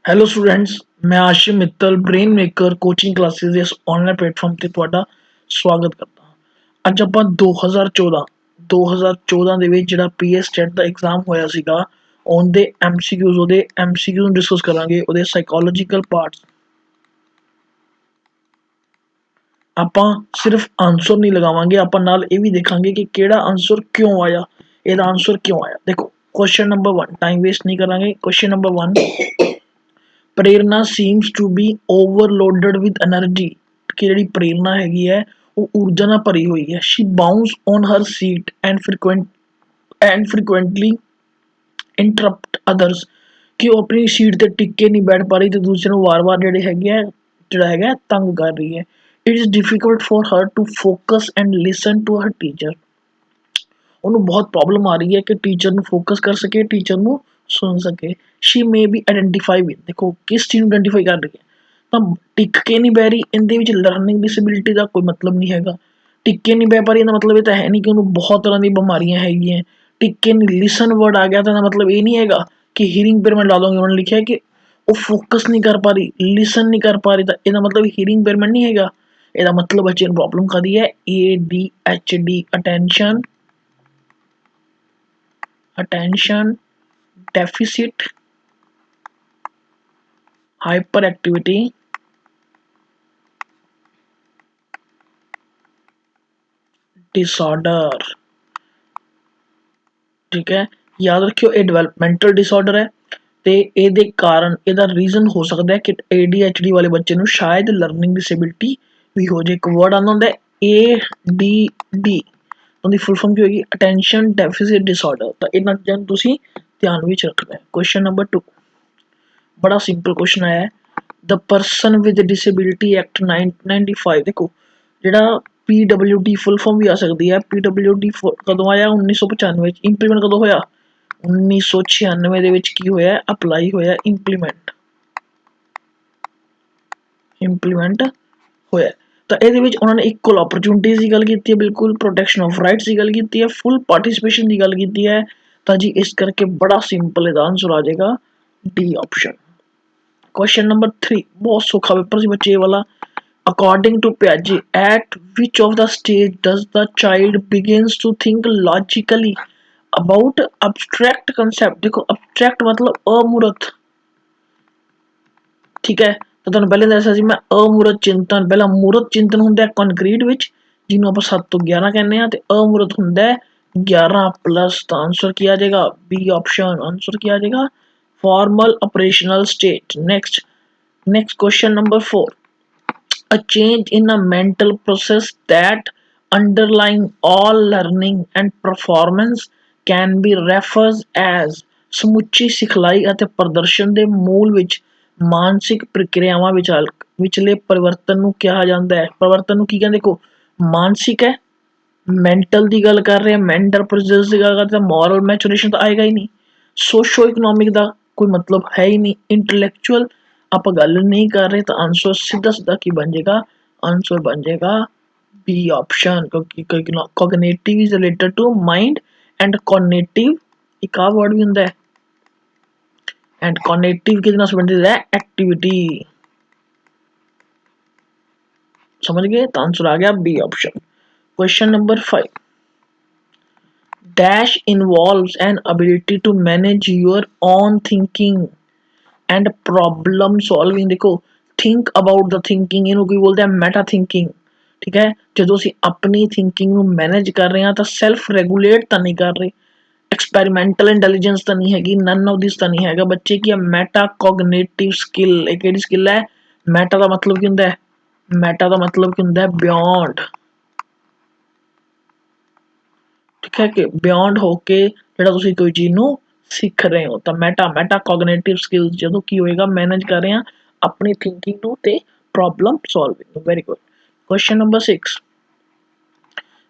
Hello students, ਮੈਂ Ashim Mittal Brain Maker coaching classes ਦੇ ਇਸ ਆਨਲਾਈਨ ਪਲੇਟਫਾਰਮ ਤੇ ਤੁਹਾਡਾ ਸਵਾਗਤ ਕਰਦਾ ਹਾਂ। ਅੱਜ ਆਪਾਂ 2014 ਦੇ ਵਿੱਚ ਜਿਹੜਾ ਪੀਐਸ ਟੈਟ ਦਾ ਐਗਜ਼ਾਮ ਹੋਇਆ ਸੀਗਾ, ਉਹਦੇ ਐਮਸੀਕਿਊਜ਼ ਨੂੰ ਡਿਸਕਸ ਕਰਾਂਗੇ। ਉਹਦੇ ਸਾਈਕੋਲੋਜੀਕਲ ਪਾਰਟਸ ਆਪਾਂ ਸਿਰਫ ਆਨਸਰ ਨਹੀਂ ਲਗਾਵਾਂਗੇ, ਆਪਾਂ ਨਾਲ ਇਹ ਵੀ ਦੇਖਾਂਗੇ ਕਿ ਕਿਹੜਾ ਆਨਸਰ ਕਿਉਂ ਆਇਆ, ਇਹਦਾ ਆਨਸਰ ਕਿਉਂ ਆਇਆ। ਦੇਖੋ, ਕੁਐਸਚਨ ਨੰਬਰ 1, ਟਾਈਮ ਵੇਸਟ ਨਹੀਂ ਕਰਾਂਗੇ। Question number 1, Prerna seems to be overloaded with energy. ਕਿ ਜਿਹੜੀ ਪ੍ਰੇਰਨਾ ਹੈਗੀ ਹੈ ਉਹ ਊਰਜਾ ਨਾਲ ਭਰੀ ਹੋਈ ਹੈ। She bounce on her seat and frequently interrupt others. ਕਿ ਉਹ ਆਪਣੀ ਸੀਟ ਤੇ ਟਿੱਕ ਕੇ ਨਹੀਂ ਬੈਠ ਪਾ ਰਹੀ ਤੇ ਦੂਸਰੇ ਨੂੰ ਵਾਰ-ਵਾਰ ਜਿਹੜਾ ਹੈਗਾ ਤੰਗ ਕਰ ਰਹੀ ਹੈ। It is difficult for her to focus and listen to her teacher. ਉਹਨੂੰ ਬਹੁਤ ਪ੍ਰੋਬਲਮ ਆ ਰਹੀ ਹੈ ਕਿ ਟੀਚਰ ਨੂੰ ਫੋਕਸ ਕਰ ਸਕੇ, ਟੀਚਰ ਨੂੰ ਸੁਣ ਸਕੇ। She may be identify with, ਦੇਖੋ ਕਿਸ ਚੀਜ਼ ਨੂੰ ਆਇਡੈਂਟੀਫਾਈ ਕਰ ਰਹੀ ਹੈ, ਤਾਂ ਟਿਕ ਕੇ ਨਹੀਂ ਬਹਿ ਰਹੀ। ਇਹਦੇ ਵਿੱਚ ਲਰਨਿੰਗ ਡਿਸੇਬਿਲਿਟੀ ਦਾ ਕੋਈ ਮਤਲਬ ਨਹੀਂ ਹੈਗਾ। ਟਿਕ ਕੇ ਨਹੀਂ ਬਹਿ ਪਾ ਰਹੀ ਇਹਦਾ ਮਤਲਬ ਇਹ ਤਾਂ ਹੈ ਨਹੀਂ ਕਿ ਉਹਨੂੰ ਬਹੁਤ ਤਰ੍ਹਾਂ ਦੀ ਬਿਮਾਰੀਆਂ ਹੈਗੀਆਂ। ਟਿਕ ਕੇ ਨਹੀਂ, ਲਿਸਨ ਵਰਡ ਆ ਗਿਆ ਤਾਂ ਇਹਦਾ ਮਤਲਬ ਇਹ ਨਹੀਂ ਹੈਗਾ ਕਿ ਹੀਅਰਿੰਗ ਇੰਪੇਅਰਮੈਂਟ ਲਾ ਦੋਗੇ। ਉਹਨਾਂ ਨੇ ਲਿਖਿਆ ਕਿ ਉਹ ਫੋਕਸ ਨਹੀਂ ਕਰ ਪਾ ਰਹੀ, ਲਿਸਨ ਨਹੀਂ ਕਰ ਪਾ ਰਹੀ, ਤਾਂ ਇਹਦਾ ਮਤਲਬ ਹੀਅਰਿੰਗ ਇੰਪੇਅਰਮੈਂਟ ਨਹੀਂ ਹੈਗਾ। ਇਹਦਾ ਮਤਲਬ ਬੱਚੇ ਨੂੰ ਪ੍ਰੋਬਲਮ ਕਾਹਦੀ ਹੈ, ADHD, attention deficit hyperactivity disorder। ਠੀਕ ਹੈ, ਯਾਦ ਰੱਖਿਓ ਇਹ ਡਿਵੈਲਪਮੈਂਟਲ ਡਿਸਆਰਡਰ ਹੈ ਤੇ ਇਹਦੇ ਕਾਰਨ ਇਹਦਾ ਰੀਜ਼ਨ ਹੋ ਸਕਦਾ ਹੈ ਕਿ ADHD ਵਾਲੇ ਬੱਚੇ ਨੂੰ ਸ਼ਾਇਦ ਲਰਨਿੰਗ ਡਿਸੇਬਿਲਿਟੀ ਵੀ ਹੋ ਜਾਏ। ਇੱਕ ਵਰਡ ਆਉਂਦਾ ਹੁੰਦਾ ADD, ਉਹਦੀ ਫੁੱਲ ਫਾਰਮ ਕੀ ਹੋਏਗੀ, ਅਟੈਂਸ਼ਨ ਡੈਫਿਸਿਟ ਡਿਸਆਰਡਰ। ਤਾਂ ਇਹਨਾਂ ਚੀਜ਼ਾਂ ਨੂੰ ਤੁਸੀਂ ਧਿਆਨ ਵਿੱਚ ਰੱਖਣਾ ਹੈ। ਕੁਐਸਚਨ ਨੰਬਰ 2, ਬੜਾ ਸਿੰਪਲ ਕੁਐਸਚਨ ਆਇਆ ਹੈ। The person with disability act 1995। ਦੇਖੋ, ਜਿਹੜਾ PWD ਫੁੱਲ ਫਾਰਮ ਵੀ ਆ ਸਕਦੀ ਹੈ। PWD ਕਦੋਂ ਆਇਆ, 1995 ਚ। ਇੰਪਲੀਮੈਂਟ ਕਦੋਂ ਹੋਇਆ, 1996 ਦੇ ਵਿੱਚ ਕੀ ਹੋਇਆ, ਅਪਲਾਈ ਹੋਇਆ, ਇੰਪਲੀਮੈਂਟ ਹੋਇਆ। ਤਾਂ ਇਹਦੇ ਵਿੱਚ ਉਹਨਾਂ ਨੇ ਇਕੁਅਲ ਓਪਰਚੁਨਿਟੀਜ਼ ਦੀ ਗੱਲ ਕੀਤੀ ਹੈ, ਬਿਲਕੁਲ ਪ੍ਰੋਟੈਕਸ਼ਨ ਆਫ ਰਾਈਟਸ ਦੀ ਗੱਲ ਕੀਤੀ ਹੈ, ਫੁੱਲ ਪਾਰਟਿਸਿਪੇਸ਼ਨ ਦੀ ਗੱਲ ਕੀਤੀ ਹੈ। ਤਾਂ ਜੀ ਇਸ ਕਰਕੇ ਬੜਾ ਸਿੰਪਲ ਇਹਦਾ ਆਂਸਰ ਆ ਜਾਏਗਾ ਡੀ ਆਪਸ਼ਨ। ਕੁਐਸਚਨ ਨੰਬਰ 3, ਬਹੁਤ ਸੌਖਾ ਪੇਪਰ ਸੀ ਬੱਚੇ ਵਾਲਾ। ਅਕੋਰਡਿੰਗ ਟੂ ਪਿਆਜੇ, at which of the stage does the child begins to think logically about abstract concept. ਦੇਖੋ, ਅਬਸਟਰੈਕਟ ਮਤਲਬ ਅਮੂਰਤ, ਠੀਕ ਹੈ। ਤਾਂ ਤੁਹਾਨੂੰ ਪਹਿਲੇ ਦੱਸਿਆ ਸੀ ਮੈਂ, ਅਮੂਰਤ ਚਿੰਤਨ। ਪਹਿਲਾਂ ਮੂਰਤ ਚਿੰਤਨ ਹੁੰਦਾ ਕੰਕਰੀਟ ਵਿੱਚ, ਜਿਹਨੂੰ ਆਪਾਂ 7 ਤੋਂ 11 ਕਹਿੰਦੇ ਹਾਂ, ਤੇ ਅਮੂਰਤ ਹੁੰਦਾ 11+। ਤਾਂ ਆਂਸਰ ਕੀ ਆ ਜਾਏਗਾ, ਬੀ ਆਪਸ਼ਨ। ਆਂਸਰ ਕੀ ਆ ਜਾਏਗਾ, formal operational state। Next question number 4, a change in a mental process that underlying all learning and performance can be referred as। ਸਮੁੱਚੀ ਸਿਖਲਾਈ ਅਤੇ ਪ੍ਰਦਰਸ਼ਨ ਦੇ ਮੂਲ ਵਿੱਚ ਮਾਨਸਿਕ ਪ੍ਰਕਿਰਿਆਵਾਂ ਵਿਚਲੇ ਪਰਿਵਰਤਨ ਨੂੰ ਕਿਹਾ ਜਾਂਦਾ ਹੈ। ਪਰਿਵਰਤਨ ਨੂੰ ਕੀ ਕਹਿੰਦੇ, ਦੇਖੋ ਮਾਨਸਿਕ ਹੈ, ਮੈਂਟਲ ਦੀ ਗੱਲ ਕਰ ਰਹੇ ਹਾਂ, ਮੈਂਟਲ ਪ੍ਰੋਸੈਸ ਦੀ ਗੱਲ ਕਰਦੇ ਹਾਂ, ਮੋਰਲ ਮੈਚੂਰੇਸ਼ਨ ਤਾਂ ਆਏਗਾ ਹੀ ਨਹੀਂ, ਸੋਸ਼ੋ ਇਕਨੋਮਿਕ ਦਾ ਕੋਈ ਮਤਲਬ ਹੈ ਹੀ ਨਹੀਂ, ਇੰਟੈਲੈਕਚੁਅਲ ਆਪਾਂ ਗੱਲ ਨਹੀਂ ਕਰ ਰਹੇ। ਤਾਂ ਆਂਸਰ ਸਿੱਧਾ ਕੀ ਬਣ ਜਾਏਗਾ, ਆਂਸਰ ਬਣ ਜਾਏਗਾ ਬੀ ਆਪਸ਼ਨ। ਕਿਉਂਕਿ ਕੋਗਨੇਟਿਵ ਇਜ਼ ਰਿਲੇਟਡ ਟੂ ਮਾइंड ਐਂਡ ਕੋਗਨੇਟਿਵ ਇੱਕ ਆ ਵਰਡ ਵੀ ਹੁੰਦਾ ਹੈ, ਐਂਡ ਕੋਗਨੇਟਿਵ ਕਿਹਦੇ ਨਾਲ ਸੰਬੰਧਿਤ ਹੈ, ਐਕਟੀਵਿਟੀ। समझ गए, तो आंसर आ गया B option. Question number 5, dash involves an ability to manage your own thinking and problem solving. देखो, थिंक अबाउट द थिंकिंग, ਇਹਨੂੰ ਕੀ ਬੋਲਦੇ ਆ, ਮੈਟਾ ਥਿੰਕਿੰਗ। ਠੀਕ ਹੈ, ਜਦੋਂ ਅਸੀਂ ਆਪਣੀ ਥਿੰਕਿੰਗ ਨੂੰ ਮੈਨੇਜ ਕਰ ਰਹੇ ਹਾਂ ਤਾਂ ਸੈਲਫ ਰੈਗੂਲੇਟ ਤਾਂ ਨਹੀਂ ਕਰ ਰਹੇ, ਐਕਸਪੈਰੀਮੈਂਟਲ ਇੰਟੈਲੀਜੈਂਸ ਤਾਂ ਨਹੀਂ ਹੈਗੀ, ਨਨ ਆਫ ਦਿਸ ਤਾਂ ਨਹੀਂ ਹੈਗਾ। ਬੱਚੇ ਕੀ ਹੈ, ਮੈਟਾ ਕੋਗਨੇਟਿਵ ਸਕਿੱਲ। ਇਹ ਕਿਹੜੀ ਸਕਿੱਲ ਹੈ, ਮੈਟਾ ਦਾ ਮਤਲਬ ਕੀ ਹੁੰਦਾ ਹੈ, ਮੈਟਾ ਦਾ ਮਤਲਬ ਕੀ ਹੁੰਦਾ ਹੈ, ਬਿਯੋਂਡ। ਠੀਕ ਹੈ, ਕਿ ਬਿਯੋਂਡ ਹੋ ਕੇ ਜਿਹੜਾ ਤੁਸੀਂ ਕੋਈ ਚੀਜ਼ ਨੂੰ ਸਿੱਖ ਰਹੇ ਹੋ। ਤਾਂ ਮੈਟਾ ਕੋਗਨੇਟਿਵ ਸਕਿੱਲਸ ਜਦੋਂ ਕੀ ਹੋਏਗਾ, ਮੈਨੇਜ ਕਰ ਰਹੇ ਹਾਂ ਆਪਣੀ ਥਿੰਕਿੰਗ ਨੂੰ ਤੇ ਪ੍ਰੋਬਲਮ ਸੋਲਵਿੰਗ ਨੂੰ। Very good. Question number 6,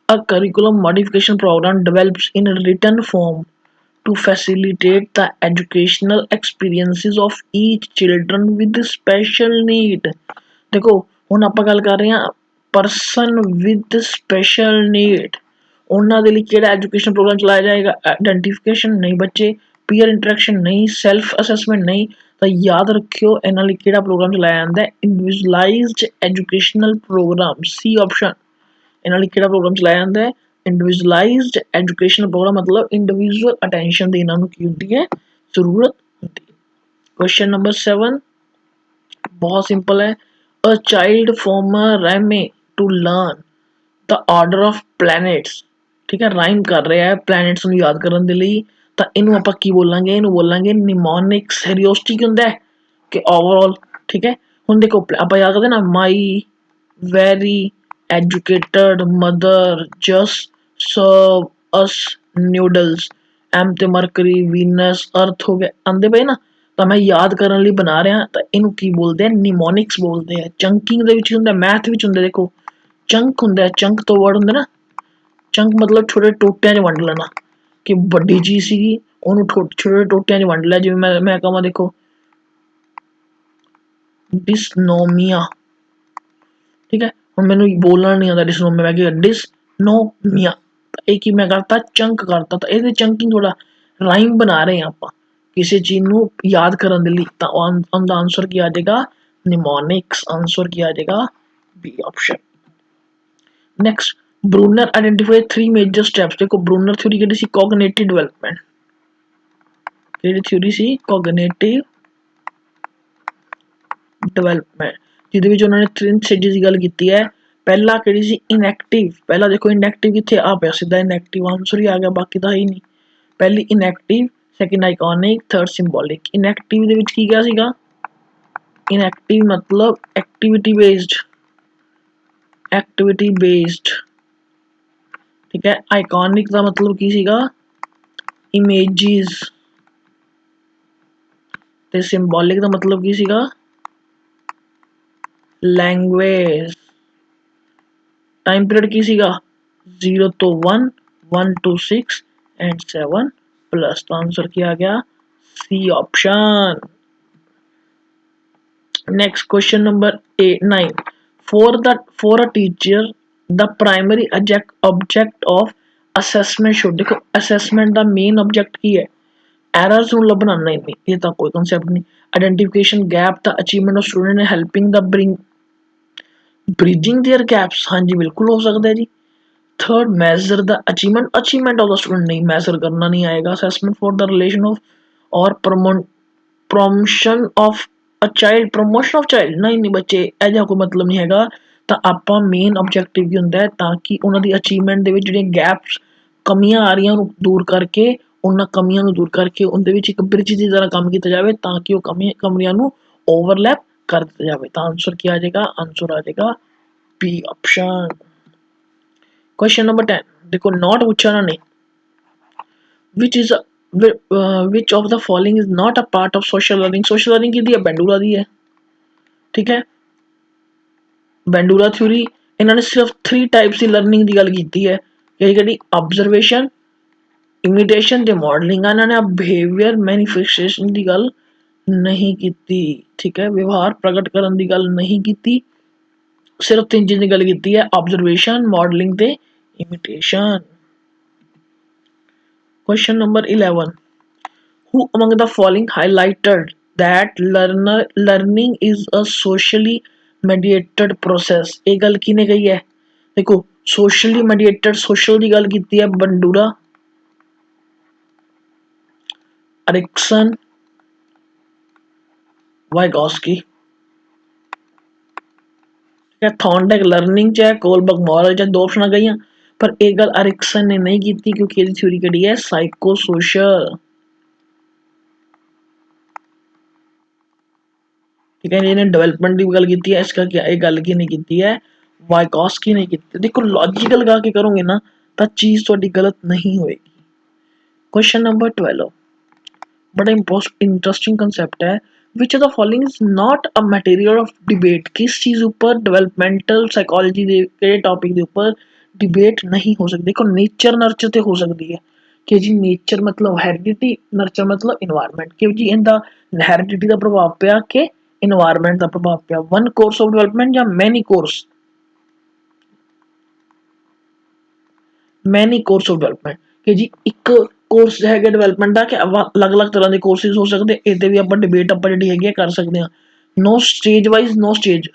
a curriculum modification program develops in written form to facilitate the educational experiences of each children with special need। देखो, ਹੁਣ ਆਪਾਂ ਗੱਲ ਕਰ ਰਹੇ ਹਾਂ ਪਰਸਨ ਵਿਦ ਸਪੈਸ਼ਲ ਨੀਡ, ਉਹਨਾਂ ਦੇ ਲਈ ਕਿਹੜਾ ਐਜੂਕੇਸ਼ਨ ਪ੍ਰੋਗਰਾਮ ਚਲਾਇਆ ਜਾਏਗਾ, ਆਇਡੈਂਟੀਫਿਕੇਸ਼ਨ ਨਹੀਂ ਬੱਚੇ, ਪੀਅਰ ਇੰਟਰੈਕਸ਼ਨ ਨਹੀਂ, ਸੈਲਫ ਅਸੈਸਮੈਂਟ ਨਹੀਂ। ਤਾਂ ਯਾਦ ਰੱਖਿਓ ਇਹਨਾਂ ਲਈ ਕਿਹੜਾ ਪ੍ਰੋਗਰਾਮ ਚਲਾਇਆ ਜਾਂਦਾ ਹੈ, ਇੰਡੀਵਿਜੂਅਲਾਈਜ਼ਡ ਐਜੂਕੇਸ਼ਨਲ ਪ੍ਰੋਗਰਾਮ, ਸੀ ਆਪਸ਼ਨ। ਇਹਨਾਂ ਲਈ ਕਿਹੜਾ ਪ੍ਰੋਗਰਾਮ ਚਲਾਇਆ ਜਾਂਦਾ ਹੈ, ਇੰਡੀਵਿਜੂਅਲਾਈਜ਼ਡ ਐਜੂਕੇਸ਼ਨਲ ਪ੍ਰੋਗਰਾਮ, ਮਤਲਬ ਇੰਡੀਵਿਜੂਅਲ ਅਟੈਂਸ਼ਨ ਦੀ ਇਹਨਾਂ ਨੂੰ ਕੀ ਹੁੰਦੀ ਹੈ, ਜ਼ਰੂਰਤ ਹੁੰਦੀ ਹੈ। क्वेश्चन नंबर 7 बहुत सिंपल है, a child from a rhyme to learn the order of planets. ठीक है, राइम कर रहा है प्लैनेट्स ਨੂੰ ਯਾਦ ਕਰਨ ਦੇ ਲਈ, ਤਾਂ ਇਹਨੂੰ ਆਪਾਂ ਕੀ ਬੋਲਾਂਗੇ, ਇਹਨੂੰ ਬੋਲਾਂਗੇ ਨਿਮੋਨਿਕਸ। ਹੈਰੀਓਸਟੀ ਕੀ ਹੁੰਦਾ ਹੈ ਕਿ ਓਵਰਆਲ। ਠੀਕ ਹੈ, ਹੁਣ ਦੇਖੋ ਆਪਾਂ ਯਾਦ ਕਰਦੇ ਨਾ, ਮਾਈ ਵੈਰੀ ਐਜੂਕੇਟਡ ਮਦਰ ਜਸਟ ਸਰਵ ਅਸ ਨਿਊਡਲਸ, ਐਮ ਤੇ ਮਰਕਰੀ ਵੀਨਸ ਅਰਥ ਹੋ ਗਏ ਆਂਦੇ ਪਏ ਨਾ, ਤਾਂ ਮੈਂ ਯਾਦ ਕਰਨ ਲਈ ਬਣਾ ਰਿਹਾ। ਤਾਂ ਇਹਨੂੰ ਕੀ ਬੋਲਦੇ ਆ, ਨਿਮੋਨਿਕਸ ਬੋਲਦੇ ਆ। ਚੰਕਿੰਗ ਦੇ ਵਿੱਚ ਹੁੰਦਾ, ਮੈਥ ਵਿੱਚ ਹੁੰਦਾ, ਦੇਖੋ ਚੰਕ ਹੁੰਦਾ, ਚੰਕ ਤੋਂ ਵਰਡ ਹੁੰਦਾ ਨਾ, ਚੰਕ ਮਤਲਬ ਛੋਟੇ ਟੋਟਿਆਂ 'ਚ ਵੰਡ ਲੈਣਾ, ਕਿ ਵੱਡੀ ਚੀਜ਼ ਸੀਗੀ ਉਹਨੂੰ ਛੋਟੇ ਟੋਟਿਆਂ 'ਚ ਵੰਡ ਲਿਆ। ਜਿਵੇਂ ਮੈਂ ਕਹਾਂ ਦੇਖੋ ਡਿਸਨੋਮੀਆ। ਠੀਕ ਹੈ, ਹੁਣ ਮੈਨੂੰ ਬੋਲਣਾ ਨਹੀਂ ਆਉਂਦਾ ਡਿਸਨੋਮੀਆ, ਮੈਂ ਕਿਹਾ ਡਿਸਨੋਮੀਆ, ਇਹ ਕੀ ਮੈਂ ਕਰਤਾ, ਚੰਕ ਕਰਤਾ। ਤਾਂ ਇਹਦੇ ਚੰਕਿੰਗ ਥੋੜਾ ਰਾਈਮ ਬਣਾ ਰਹੇ ਹਾਂ ਆਪਾਂ ਕਿਸੇ ਚੀਜ਼ ਨੂੰ ਯਾਦ ਕਰਨ ਦੇ ਲਈ, ਤਾਂ ਉਹਦਾ ਆਂਸਰ ਕੀ ਆ ਜਾਏਗਾ, ਨਿਮੋਨਿਕਸ। ਆਂਸਰ ਕੀ ਆ ਜਾਏਗਾ, B option. Next, Bruner identified 3 major steps. देखो ब्रूनर थ्योरी किहड़ी सी, कॉग्निटिव डेवलपमेंट। किहड़ी थ्योरी सी, कॉग्निटिव डेवलपमेंट, जिहदे विच उन्होंने 3 स्टेजेस की गल कीती है। पहला किहड़ी सी, इनएक्टिव। पहला देखो इनएक्टिव कित्थे आ पिया, सीधा इनएक्टिव आंसर ही आ गया, बाकी तो है ही नहीं। पहली enactive, second iconic, third symbolic. Enactive the which की क्या सीगा, इनएक्टिव मतलब एक्टिविटी बेस्ड, एक्टिविटी बेस्ड। ठीक है, आइकॉनिक का मतलब की सीगा, इमेजेस, ते सिंबॉलिक का मतलब की सीगा, लैंग्वेज। टाइम पीरियड की सीगा 0 तो 1, 1 to 6 एंड 7 प्लस। तो आंसर क्या आ गया, C option. Next question number 9, for a teacher the primary object of assessment should। देखो assessment ਦਾ मेन ऑब्जेक्ट की है, एरर्स ਨੂੰ ਲੱਭਣਾ नहीं, ये तो कोई कॉन्सेप्ट नहीं। Identification gap the achievement of student ने helping the bridging their gaps, हाँ जी बिल्कुल हो सकता है जी। Third, measure the achievement of the student, नहीं मेजर करना नहीं आएगा। Assessment for the relation of और promotion of a child, promotion of child, नहीं बच्चे ऐसा कोई मतलब नहीं हैगा। ਤਾਂ ਆਪਾਂ ਮੇਨ ਆਬਜੈਕਟਿਵ ਕੀ ਹੁੰਦਾ ਹੈ, ਤਾਂ ਕਿ ਉਹਨਾਂ ਦੀ ਅਚੀਵਮੈਂਟ ਦੇ ਵਿੱਚ ਜਿਹੜੀਆਂ ਗੈਪਸ ਕਮੀਆਂ ਆ ਰਹੀਆਂ ਉਹਨੂੰ ਦੂਰ ਕਰਕੇ, ਉਹਨਾਂ ਕਮੀਆਂ ਨੂੰ ਦੂਰ ਕਰਕੇ ਉਹਦੇ ਵਿੱਚ ਇੱਕ ਬ੍ਰਿਜ ਦੀ ਤਰ੍ਹਾਂ ਕੰਮ ਕੀਤਾ ਜਾਵੇ, ਤਾਂ ਕਿ ਉਹ ਕਮੀਆਂ ਨੂੰ ਓਵਰਲੈਪ ਕਰ ਦਿੱਤਾ ਜਾਵੇ। ਤਾਂ ਆਂਸਰ ਕੀ ਆ ਜਾਏਗਾ, ਆਂਸਰ ਆ ਜਾਏਗਾ बी ऑप्शन। क्वेश्चन नंबर 10, देखो नॉट पूछा ना, which is which of the following is not a part of social learning. Social learning की है, बेंडूला दी है। ठीक है, बेंडूला थ्योरी इन्होंने सिर्फ 3 टाइप्स की लर्निंग की गल की है, कि ऑब्जर्वेशन, इमिटेशन ते मॉडलिंग। इन्होंने बिहेवियर मैनिफेस्टेशन की गल नहीं की। ठीक है, व्यवहार प्रकट करने की गल नहीं की, सिर्फ 3 चीज़ की गल की है, ऑब्जर्वेशन, मॉडलिंग ते imitation. Question number 11, who among the following highlighted that learning is a socially mediated process। ये गल किने कही है, देखो सोशली मीडिएटेड, सोशल की गल की है Bandura, Ericsson, Vygotsky. Thorndike learning च है, कोलबर्ग मॉरल च, 2 ऑप्शन गई, पर एक गल एरिक्सन ने नहीं की क्योंकि ये थ्योरी कड़ी है साइको सोशल। ठीक है, इन्हें डेवलपमेंट की गल की है, इसका क्या एक गल की नहीं की है, वाइगॉस्की ने की। देखो लॉजिकल लगा के करोगे ना तो चीज़ थोड़ी गलत नहीं होएगी। क्वेश्चन नंबर 12, बड़ा इंटरेस्टिंग कंसेप्ट है, विच of the following is not a material of debate. किस चीज़ ऊपर डेवलपमेंटल साइकोलॉजी के टॉपिक के ऊपर डिबेट नहीं हो सकती। देखो नेचर नर्चर तो हो सकती है, कि जी नेचर मतलब हैरिडिटी, नर्चर मतलब इन्वायरमेंट, कि जी इनका हैरिडिटी का प्रभाव पिया कि इन्वायरमेंट का प्रभाव पिया। वन कोर्स ऑफ डेवलपमेंट या मैनी कोर्स ऑफ डेवलपमेंट, कि जी एक ਕੋਰਸ ਹੈਗੇ ਡਿਵੈਲਪਮੈਂਟ ਦਾ ਕਿ ਅਲੱਗ-ਅਲੱਗ ਤਰ੍ਹਾਂ ਦੇ ਕੋਰਸਿਸ ਹੋ ਸਕਦੇ, ਇਹਦੇ ਵੀ ਆਪਾਂ ਡਿਬੇਟ ਆਪਾਂ ਜਿਹੜੀ ਹੈਗੀ ਕਰ ਸਕਦੇ ਹਾਂ। ਨੋ ਸਟੇਜ ਵਾਈਜ਼, ਨੋ ਸਟੇਜ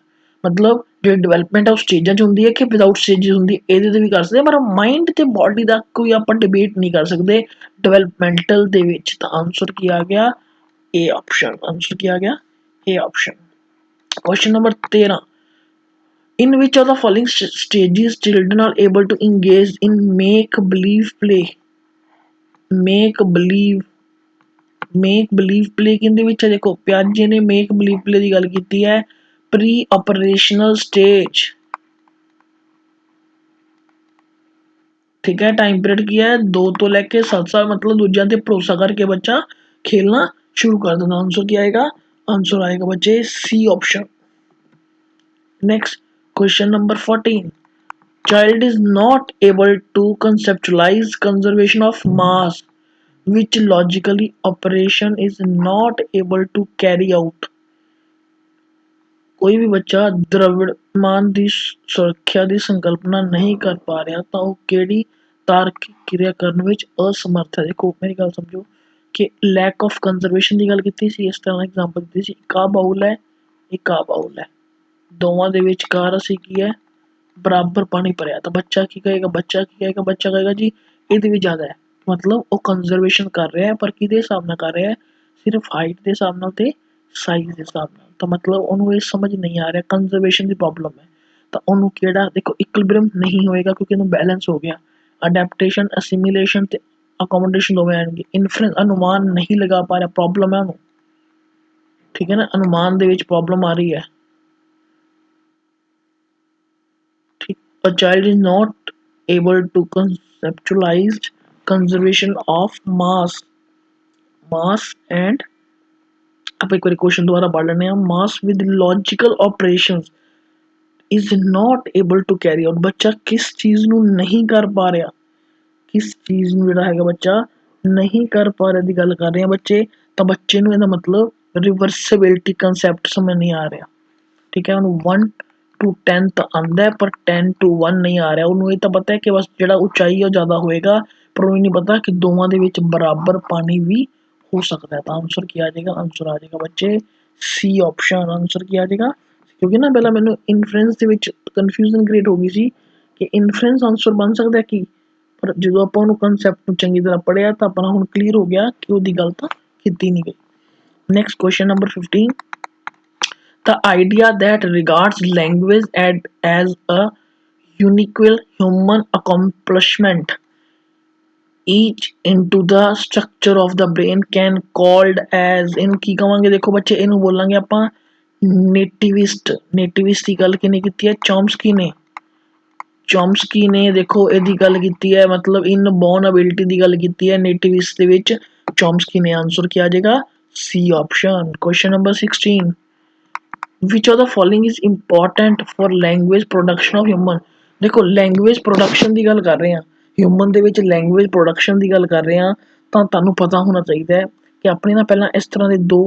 ਮਤਲਬ ਜਿਹੜੀ ਡਿਵੈਲਪਮੈਂਟ ਹੈ ਉਹ ਸਟੇਜਾਂ 'ਚ ਹੁੰਦੀ ਹੈ ਕਿ ਵਿਦਆਊਟ ਸਟੇਜਿਸ ਹੁੰਦੀ ਹੈ, ਇਹਦੇ 'ਤੇ ਵੀ ਕਰ ਸਕਦੇ ਪਰ ਮਾਈਂਡ ਅਤੇ ਬੋਡੀ ਦਾ ਕੋਈ ਆਪਾਂ ਡਿਬੇਟ ਨਹੀਂ ਕਰ ਸਕਦੇ ਡਿਵੈਲਪਮੈਂਟਲ ਦੇ ਵਿੱਚ। ਤਾਂ ਆਨਸਰ ਕੀ ਆ ਗਿਆ? A option. आंसर क्या आ गया? A option. Question number 13, in which of the following stages children are able to engage in make believe play? make believe play किंदे विच है? देखो प्याजे ने make believe play की गल की है प्री ऑपरेशनल स्टेज, ठीक है। टाइम पीरियड की है 2 तो लेके 7 साल, मतलब दूजिया ते भरोसा करके बच्चा खेलना शुरू कर देना। आंसर क्या आएगा? आंसर आएगा बच्चे C option. Next question number 14, child is not able to conceptualize conservation of mass which logically operation is not able to carry out। कोई भी बच्चा द्रव्यमान की सुरक्षा की संकल्पना नहीं कर पा रहा तो वह केड़ी तार्किक क्रिया करने में असमर्थ है। देखो मेरी गल समझो कि लैक ऑफ कंजरवेशन की गल की सी, इस तरह एग्जाम्पल दी सी, एक आ बाउल है एक आ बाउल है, दोवां दे विचकार असीं की है बराबर पानी भरिया, तो बच्चा की कहेगा? बच्चा की कहेगा? बच्चा कहेगा जी ये भी ज़्यादा है, मतलब वो कंजरवेशन कर रहा है पर कि हिसाब नाल कर रहा है? सिर्फ हाइट के हिसाब नाल ते साइज के हिसाब नाल। तो मतलब उन्होंने ये समझ नहीं आ रहा कंजरवेशन की प्रॉब्लम है, तो उन्होंने केड़ा? देखो इक्विलिब्रियम नहीं होएगा क्योंकि उन्होंने बैलेंस हो गया। अडेप्टेशन, असिमिलेशन ते अकोमोडेशन दोवें आएंगे। इन्फ्रेंस अनुमान नहीं लगा पा रहा, प्रॉब्लम है उन्होंने, ठीक है ना, अनुमान दे विच प्रॉब्लम आ रही है। A child is not able to conceptualize conservation of mass and आप एक बार क्वेश्चन दोबारा पढ़ लेने हैं, mass with logical operations is not able to carry out. बच्चा किस चीज़ नू नहीं कर पा रहा, किस चीज़ नू जिहड़ा हैगा बच्चा नहीं कर पा रहा दी गल कर रहे हैं बच्चे, तो बच्चे नू इहदा मतलब रिवर्सिबिलिटी कंसैप्ट समझ नहीं आ रहा, ठीक है। उन्होंने 1 to 10 तो आंदा है पर 10 to 1 नहीं आ रहा। उन्होंने ये तो पता है कि बस जिहड़ा उचाई है ज़्यादा होएगा, पर उन्हें नहीं पता कि दोवां दे विच बराबर पानी भी हो सकता है। तो आंसर क्या आ जाएगा? आंसर आ जाएगा बच्चे सी ऑप्शन। आंसर क्या आ जाएगा? क्योंकि ना पहला मैंने इनफ्रेंस दे विच कन्फ्यूजन क्रिएट हो गई सी कि इनफ्रेंस आंसर बन सकता है कि, पर जो आप उन्होंने कंसैप्ट चंगी तरह पढ़िया तो अपना हुण क्लीयर हो गया कि वो गल तो की नहीं गई। Next question number 15, the idea that regards language as a unique human accomplishment each into the structure of the brain can called as, इनू की कहांगे? देखो बच्चे इनू बोलांगे आपां नेटिविस्ट। नेटिविस्ट की गल किने कीती है? चॉम्स्की ने। चॉम्स्की ने देखो इहदी गल कीती है, मतलब इन बॉर्न एबिलिटी की गल कीती है नेटिविस्ट दे विच चॉम्स्की ने। आंसर क्या आ जाएगा? C option. Question number 16, which of the following is important for language production of human. देखो लैंग्वेज प्रोडक्शन की गल कर रहे हैं, ह्यूमन दे विच लैंग्वेज प्रोडक्शन की गल कर रहे हैं, तो तुहानूं पता होना चाहिए कि अपने ना पहला इस तरह के 2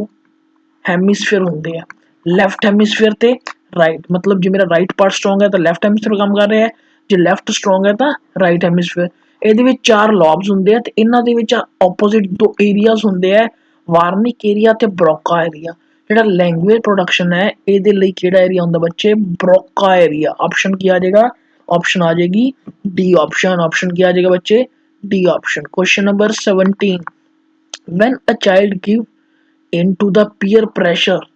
हैमिस्फेयर होंगे हैं, लैफ्ट हैमिस्फेयर ते राइट। मतलब जो मेरा राइट पार्ट स्ट्रोंग है तो लैफ्ट हैमिस्फेयर काम कर रहा है, जो लैफ्ट स्ट्रोंग है तो राइट हैमिस्फेयर। ये 4 लॉब्स होंगे हैं, तो इन्हां दे विच ऑपोजिट 2 एरियाज होंगे हैं, वार्निक एरिया ते ब्रोका एरिया। ਜਿਹੜਾ लैंग्वेज प्रोडक्शन है ਇਹਦੇ ਲਈ ਕਿਹੜਾ एरिया ਹੁੰਦਾ बच्चे? Broca area. ऑप्शन क्या आ जाएगा? ऑप्शन आ जाएगी डी ऑप्शन। ऑप्शन क्या आ जाएगा बच्चे? D option. Question number 17, when a child give into the peer pressure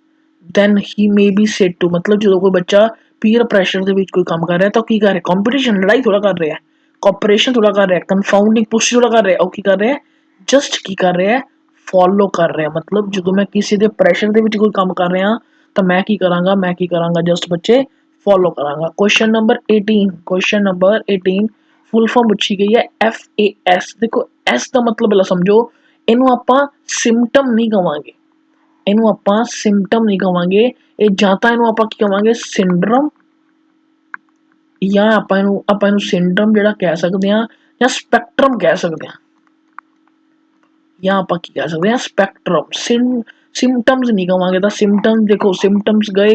then he may be said to, मतलब जो कोई बच्चा पीयर प्रेशर ਦੇ ਵਿੱਚ कोई काम कर रहा है तो की कर रहा है? कंपटीशन, लड़ाई थोड़ा कर रहा है, कॉपरेशन थोड़ा कर रहा है, कंफाउंडिंग पुश थोड़ा कर रहा है, और की कर रहा है? जस्ट की कर रहा है? फॉलो कर रहे हैं। मतलब जो मैं किसी के प्रैशर के विच कोई काम कर रहा तो मैं की करांगा? मैं की करांगा? जस्ट बच्चे फॉलो करांगा। Question number 18, question number 18 full form पूछी गई है FAS। देखो एस का मतलब पहला समझो, इनू आपां सिम्पटम नहीं कहांगे, इनू आपां सिम्पटम नहीं कहांगे, ये जां तां इनू आपां की कहांगे? सिंड्रोम, या आपां इनू सिंड्रोम जिहड़ा कह सकते हैं या स्पैक्ट्रम कह सकते हैं, या आप की कह सकते हैं स्पैक्ट्रम। सिम्पटम्स नहीं कहांगे तो सिम्पटम्स देखो सिम्पटम्स गए,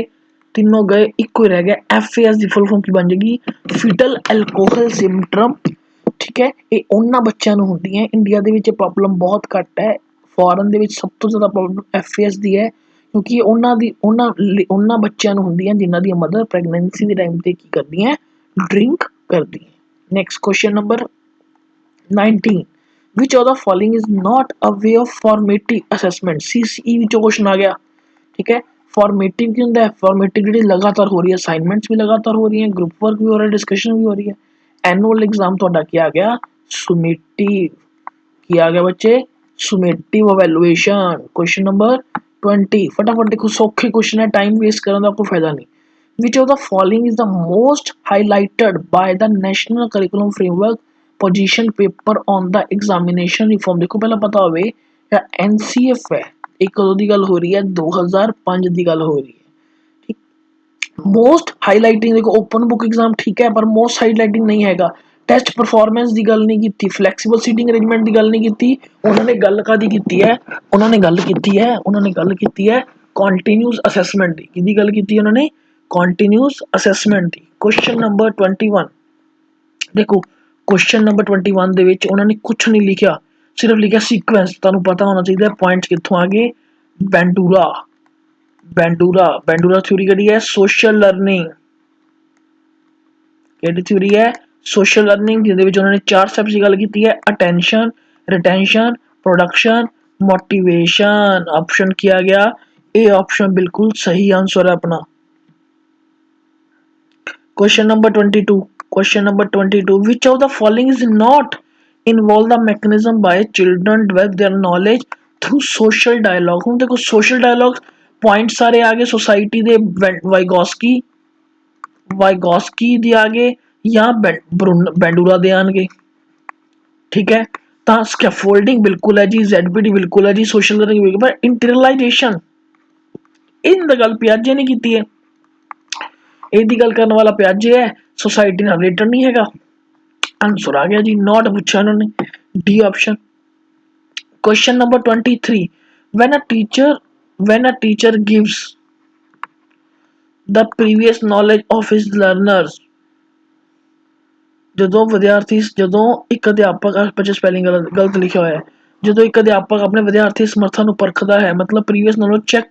तीनों गए, इको ही रह गया। FAS की फुल फॉर्म की बन जाएगी? फीटल एल्कोहल सिंड्रोम, ठीक है। ये उन्होंने बच्चों ਨੂੰ ਹੁੰਦੀ ਹੈ, इंडिया ਦੇ ਵਿੱਚ प्रॉब्लम बहुत घट है, फॉरन ਦੇ ਵਿੱਚ सब तो ज़्यादा प्रॉब्लम FAS ਦੀ है, क्योंकि उन्होंने बच्चों ਨੂੰ ਹੁੰਦੀ ਹੈ ਜਿਨ੍ਹਾਂ ਦੀ मदर ਪ੍ਰੈਗਨੈਂਸੀ ਦੇ टाइम ਤੇ ਕੀ ਕਰਦੀ ਹੈ, ड्रिंक करती है। Next question number 19, which of the following is not a way of formative assessment. CCE विचों क्वेश्चन आ गया, ठीक है। फॉर्मेटिव की होंगे, फॉर्मेटिव जी लगातार हो रही है, असाइनमेंट्स भी लगातार हो रही है, ग्रुप वर्क भी हो रहा है, डिस्कशन भी हो रही है। एनुअल एग्जाम थोड़ा क्या आ गया, सुमेटिव की आ गया बच्चे, सुमेटिव अवैल्यूएशन। क्वेश्चन नंबर 20, फटाफट देखो, सौखे क्वेश्चन है, टाइम वेस्ट करने का कोई फायदा नहीं। Which of the following is the most highlighted by the National Curriculum Framework position paper on the examination reform। देखो पहला पता होवे या NCF है, एक कदों दी गल हो रही है, 2005 दी गल हो रही है। मोस्ट हाईलाइटिंग देखो ओपन बुक एग्जाम ठीक है, पर मोस्ट हाईलाइटिंग नहीं हैगा। टेस्ट परफॉर्मेंस की गल नहीं की, फ्लैक्सीबल सीटिंग अरेंजमेंट की गल नहीं की, उन्होंने गल कादी की है, उन्होंने गल की है कॉन्टीन्यूस असैसमेंट की। किहदी गल की उन्होंने, कॉन्टीन्यूस असैसमेंट की। क्वेश्चन नंबर 21 देखो, क्वेश्चन नंबर 21 दे विच उन्होंने कुछ नहीं लिखा, सिर्फ लिखा सीक्वेंस। तुहानूं पता होना चाहिए पॉइंट्स कित्थों आ गए, बेंडूरा बेंडूरा बेंडूरा थ्योरी किहड़ी है, सोशल लर्निंग। किहड़ी थ्योरी है, सोशल लर्निंग, जिहदे विच उन्होंने 4 स्टेप्स की गल की है, attention, retention, production, motivation. Option किया गया ए ऑप्शन बिल्कुल सही आंसर है अपना। Question number 22, question number 22, which of the following is not involve the mechanism by children develop their knowledge through social dialogue. हुण देखो सोशल डायलॉग पॉइंट सारे आ गए, सोसाइटी दे वाइगोस्की वाइगोस्की दे आ गए या बेंडूरा दे आएंगे, ठीक है। तो स्कैफोल्डिंग बिल्कुल है जी, ZPD बिल्कुल है जी, सोशल लर्निंग बिल्कुल, पर इंटरनलाइजेशन इन गल प्याजे ने की है, यदि गल करने वाला प्याजे है, सोसाइटी नाल रिलेटेड नहीं हैगा। आंसर आ गया जी, नॉट पूछा उन्होंने, D option. Question number 23, when a teacher gives the previous knowledge of his learners। ਜਦੋਂ ਵਿਦਿਆਰਥੀ, ਜਦੋਂ ਇੱਕ ਅਧਿਆਪਕ, ਬੱਚੇ ਸਪੈਲਿੰਗ ਗਲਤ ਲਿਖਿਆ ਹੋਇਆ ਹੈ, ਜਦੋਂ ਇੱਕ ਅਧਿਆਪਕ ਆਪਣੇ ਵਿਦਿਆਰਥੀ ਸਮਰਥਨ ਨੂੰ ਪਰਖਦਾ ਹੈ, मतलब प्रीवियस नॉलेज चेक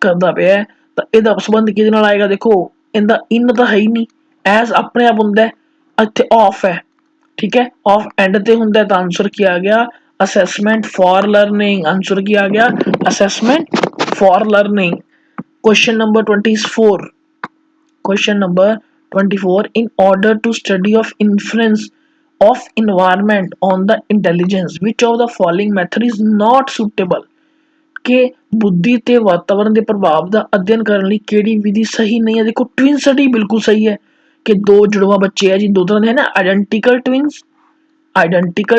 करता पिया है, तो ਇਹਦਾ ਸੰਬੰਧ ਕਿਹਦੇ ਨਾਲ ਆਏਗਾ। देखो ਇਹਦਾ इन ਤਾਂ है ही नहीं, एज अपने आप ਹੁੰਦਾ, ਇੱਥੇ ऑफ है, ठीक है, ऑफ एंड ते ਹੁੰਦਾ, तो आंसर किया गया असेसमेंट फॉर लर्निंग। आंसर किया गया assessment for learning. Question number 24, question number 24, in order to study of influence of environment on the intelligence, which of the following method is not suitable। कि बुद्धि ते वातावरण के प्रभाव का अध्ययन करने लिए केड़ी विधि सही नहीं है। देखो ट्विन स्टडी बिल्कुल सही है, कि दो जुड़वा बच्चे है जी, दो तरह है ना, आइडेंटिकल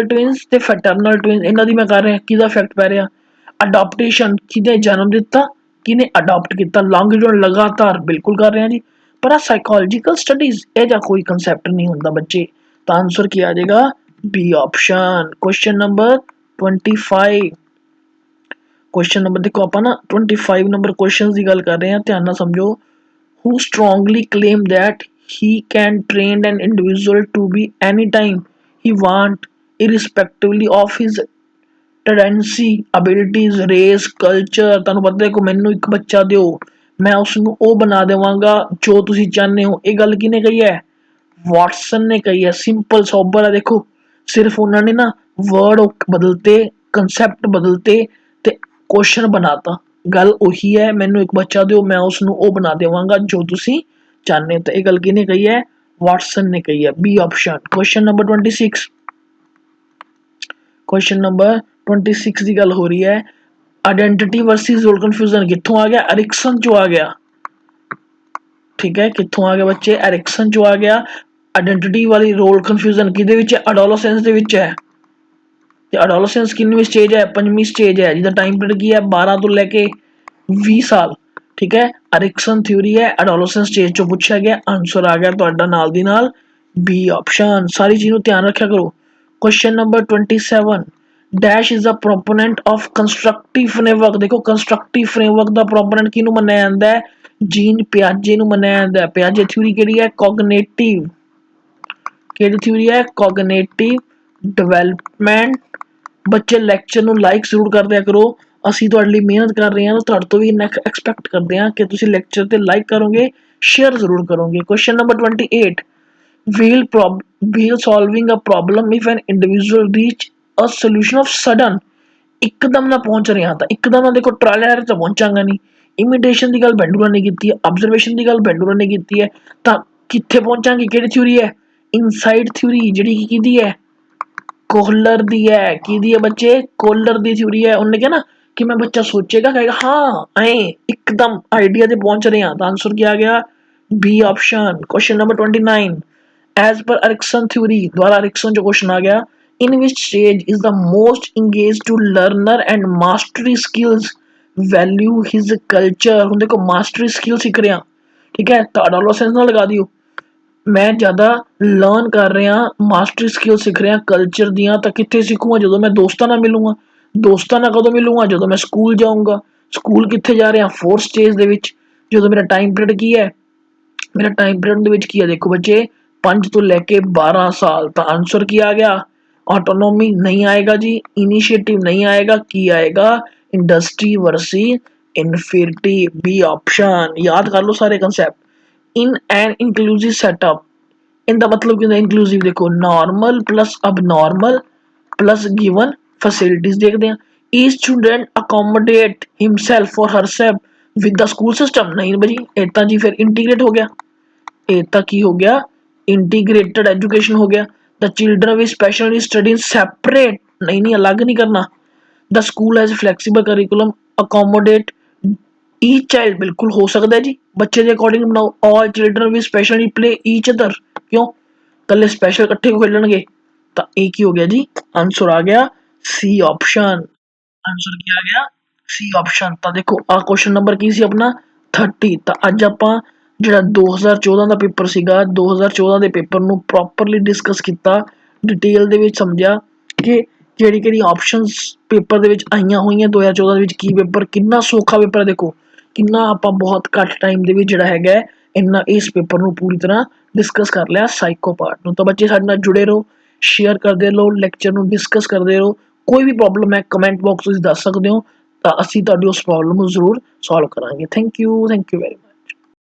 ट्विंस ते फैटर्नल ट्विंस, इन्हां दी मैं कर रहा, किहदा इफेक्ट पै रहा। अडॉप्टेशन, किहने जन्म दिता, किहने अडॉप्ट किया, लॉन्गिट्यूड लगातार बिल्कुल कर रहे हैं जी। पर साइकोलॉजिकल स्टडीज यह कोई कंसैप्ट नहीं होता बच्चे, तो आंसर किया जाएगा B option. Question number 25, question number देखो आप ना 25 नंबर क्वेश्चन की गल कर रहे हैं, ध्यान ना समझो। Who strongly claim that he can train an individual to be any time he want irrespectively of his tendency abilities race culture. तुहानू पता है को मैनू एक बच्चा दिओ, मैं उसनू ओ बना देवांगा जो तुसी चाहते हो। ये गल किने कही है, वाटसन ने कही है। सिंपल सोबर है, देखो सिर्फ उन्होंने ना वर्ड बदलते, कंसैप्ट बदलते ते क्वेश्चन बनाता, गल उही है, मैनू एक बच्चा दो मैं उसनू ओ बना देवांगा जो तुसी चाहते हो। तो यह गल किने कही है, वाटसन ने कही है, B option. Question number 26, question number 26 की गल हो रही है, आइडेंटिटी वर्सेस रोल कंफ्यूजन कित्थों आ गया, एरिक्सन चो आ गया, ठीक है, कित्थों आ गया बच्चे, एरिक्सन चो आ गया। आइडेंटिटी वाली रोल कंफ्यूजन किहदे विच है, एडोलसेंस दे विच है। एडोलसेंस कितनी स्टेज है, 5वीं स्टेज है, जिसका टाइम पीरियड की है 12 तो लेके 20 साल, ठीक है। एरिक्सन थ्योरी है, एडोलसेंस स्टेज चो पूछा गया, आंसर आ गया तुहाडा नाल दी नाल बी ऑप्शन। सारी चीज़ ध्यान रखा करो। Question number 27, dash is the proponent of constructive framework. देखो कंस्ट्रक्टिव फ्रेमवर्क का प्रोपोनेंट किनू मन्निया जाता है, जीन पियाजे नू मन्निया जाता है। पियाजे थ्योरी किहड़ी है, कॉग्निटिव ਕਿਹੜੀ ਥਿਊਰੀ ਹੈ? ਕੋਗਨੇਟਿਵ ਡਿਵੈਲਪਮੈਂਟ। ਬੱਚੇ ਲੈਕਚਰ ਨੂੰ ਲਾਈਕ ਜ਼ਰੂਰ ਕਰ ਦਿਆ ਕਰੋ। ਅਸੀਂ ਤੁਹਾਡੇ ਲਈ ਮਿਹਨਤ ਕਰ ਰਹੇ ਹਾਂ, ਤੁਹਾਡੇ ਤੋਂ ਵੀ ਐਕਸਪੈਕਟ ਕਰਦੇ ਹਾਂ ਕਿ ਤੁਸੀਂ ਲੈਕਚਰ ਤੇ ਲਾਈਕ ਕਰੋਗੇ, ਸ਼ੇਅਰ ਜ਼ਰੂਰ ਕਰੋਗੇ। Question number 28, will solving a problem if an individual reach a solution of sudden। ਇੱਕਦਮ ਨਾ ਪਹੁੰਚ ਰਿਹਾ ਤਾਂ ਇੱਕਦਮ ਨਾ ਦੇਖੋ ਟ੍ਰਾਇਲ ਐਰਰ ਤਾਂ ਪਹੁੰਚਾਂਗਾ ਨਹੀਂ। ਇਮੀਟੇਸ਼ਨ ਦੀ ਗੱਲ ਬੈਂਡੂਰਾ ਨੇ ਕੀਤੀ ਹੈ, ਆਬਜ਼ਰਵੇਸ਼ਨ ਦੀ ਗੱਲ ਬੈਂਡੂਰਾ ਨੇ ਕੀਤੀ ਹੈ, ਤਾਂ ਕਿੱਥੇ ਪਹੁੰਚਾਂਗੇ? ਕਿਹੜੀ ਥਿਊਰੀ ਹੈ? ਇਨਸਾਈਡ ਥਿਊਰੀ, ਜਿਹੜੀ ਕਿ ਕਿਹਦੀ ਹੈ? ਕੋਹਲਰ ਦੀ ਹੈ। ਕਿਹਦੀ ਹੈ ਬੱਚੇ? ਕੋਹਲਰ ਦੀ ਥਿਊਰੀ ਹੈ। ਉਹਨੇ ਕਿਹਾ ਨਾ ਕਿ ਮੈਂ ਬੱਚਾ ਸੋਚੇਗਾ, ਕਹੇਗਾ ਹਾਂ ਐ ਇੱਕਦਮ ਆਈਡੀਆ ਤੇ ਪਹੁੰਚ ਰਹੇ ਹਾਂ, ਤਾਂ ਆਂਸਰ ਕੀ ਆ ਗਿਆ? B option. Question number 29, as per Erikson theory, ਦੁਆਰਾ ਅਰਿਕਸਨ ਜੋ ਕੁਐਸਚਨ ਆ ਗਿਆ, in which stage is the most engaged to learner and mastery skills value his culture। ਹੁਣ ਦੇਖੋ ਮਾਸਟਰੀ ਸਕਿੱਲ ਸਿੱਖ ਰਿਹਾ, ਠੀਕ ਹੈ, ਤਾਂ ਡਾਲਰ ਸੈਂਸ ਨਾਲ ਲਗਾ ਦਿਓ। ਮੈਂ ਜ਼ਿਆਦਾ ਲਰਨ ਕਰ ਰਿਹਾ, ਮਾਸਟਰੀ ਸਕਿੱਲ ਸਿੱਖ ਰਿਹਾ ਕਲਚਰ ਦੀਆਂ, ਤਾਂ ਕਿੱਥੇ ਸਿੱਖੂਗਾ? ਜਦੋਂ ਮੈਂ ਦੋਸਤਾਂ ਨਾਲ ਮਿਲੂੰਗਾ। ਦੋਸਤਾਂ ਨਾਲ ਕਦੋਂ ਮਿਲੂੰਗਾ? ਜਦੋਂ ਮੈਂ ਸਕੂਲ ਜਾਊਂਗਾ। ਸਕੂਲ ਕਿੱਥੇ ਜਾ ਰਿਹਾ? ਫੋਰਥ ਸਟੇਜ ਦੇ ਵਿੱਚ। ਜਦੋਂ ਮੇਰਾ ਟਾਈਮ ਪੀਰੀਅਡ ਕੀ ਹੈ? ਮੇਰਾ ਟਾਈਮ ਪੀਰੀਅਡ ਦੇ ਵਿੱਚ ਕੀ ਹੈ? ਦੇਖੋ ਬੱਚੇ 5 ਤੋਂ ਲੈ ਕੇ 12 ਸਾਲ। ਤਾਂ ਆਂਸਰ ਕੀ ਆ ਗਿਆ? ਆਟੋਨੋਮੀ ਨਹੀਂ ਆਏਗਾ ਜੀ, ਇਨੀਸ਼ੀਏਟਿਵ ਨਹੀਂ ਆਏਗਾ, ਕੀ ਆਏਗਾ? Industry versus infinity, B option. ਯਾਦ ਕਰ ਲਓ ਸਾਰੇ concept. In an inclusive setup, ਇਹਦਾ ਮਤਲਬ ਕੀ ਹੁੰਦਾ? ਇਨਕਲੂਸਿਵ ਦੇਖੋ normal plus abnormal plus given facilities ਦੇਖਦੇ ਹਾਂ। Each student accommodate himself or herself with the school system, ਨਹੀਂ ਭਾਜੀ ਇਹ ਤਾਂ ਜੀ ਫਿਰ ਇੰਟੀਗ੍ਰੇਟ ਹੋ ਗਿਆ। ਇਹ ਤਾਂ ਕੀ ਹੋ ਗਿਆ? ਇੰਟੀਗ੍ਰੇਟਡ ਐਜੂਕੇਸ਼ਨ ਹੋ ਗਿਆ। The children with special need study in separate, ਨਹੀਂ ਅਲੱਗ ਨਹੀਂ ਕਰਨਾ। The school has flexible curriculum accommodate each child, ਬਿਲਕੁਲ ਹੋ ਸਕਦਾ ਜੀ, ਬੱਚੇ ਦੇ ਅਕੋਰਡਿੰਗ ਬਣਾਓ। All children with special need play each other, ਕਿਉਂ? ਕੱਲੇ ਸਪੈਸ਼ਲ ਇਕੱਠੇ ਖੇਲਣਗੇ। ਤਾਂ ਇਹ ਕੀ ਹੋ ਗਿਆ ਜੀ? ਆਂਸਰ ਆ ਗਿਆ ਸੀ ਆਪਸ਼ਨ। ਆਂਸਰ ਕੀ ਆ ਗਿਆ? ਸੀ ਆਪਸ਼ਨ। ਤਾਂ ਦੇਖੋ ਆ ਕੁਐਸਚਨ ਨੰਬਰ ਕੀ ਸੀ ਆਪਣਾ? 30। ਤਾਂ ਅੱਜ ਆਪਾਂ ਜਿਹੜਾ 2014 ਦਾ ਪੇਪਰ ਸੀਗਾ, 2014 ਦੇ ਪੇਪਰ ਨੂੰ ਪ੍ਰੋਪਰਲੀ ਡਿਸਕਸ ਕੀਤਾ, ਡਿਟੇਲ ਦੇ ਵਿੱਚ ਸਮਝਿਆ ਕਿ ਕਿਹੜੀ ਕਿਹੜੀ ਆਪਸ਼ਨਸ ਪੇਪਰ ਦੇ ਵਿੱਚ ਆਈਆਂ ਹੋਈਆਂ 2014 ਦੇ ਵਿੱਚ, ਕੀ ਪੇਪਰ ਕਿੰਨਾ ਸੌਖਾ ਪੇਪਰ ਹੈ। ਦੇਖੋ ਕਿੰਨਾ ਆਪਾਂ ਬਹੁਤ ਘੱਟ ਟਾਈਮ ਦੇ ਵਿੱਚ ਜਿਹੜਾ ਹੈਗਾ ਇੰਨਾ ਇਸ ਪੇਪਰ ਨੂੰ ਪੂਰੀ ਤਰ੍ਹਾਂ ਡਿਸਕਸ ਕਰ ਲਿਆ ਸਾਈਕੋ ਪਾਰਟ ਨੂੰ। ਤਾਂ ਬੱਚੇ ਸਾਡੇ ਨਾਲ ਜੁੜੇ ਰਹੋ, ਸ਼ੇਅਰ ਕਰਦੇ ਰਹੋ, ਲੈਕਚਰ ਨੂੰ ਡਿਸਕਸ ਕਰਦੇ ਰਹੋ। ਕੋਈ ਵੀ ਪ੍ਰੋਬਲਮ ਹੈ ਕਮੈਂਟ ਬਾਕਸ ਵਿੱਚ ਦੱਸ ਸਕਦੇ ਹੋ, ਤਾਂ ਅਸੀਂ ਤੁਹਾਡੀ ਉਸ ਪ੍ਰੋਬਲਮ ਨੂੰ ਜ਼ਰੂਰ ਸੋਲਵ ਕਰਾਂਗੇ। Thank you very much.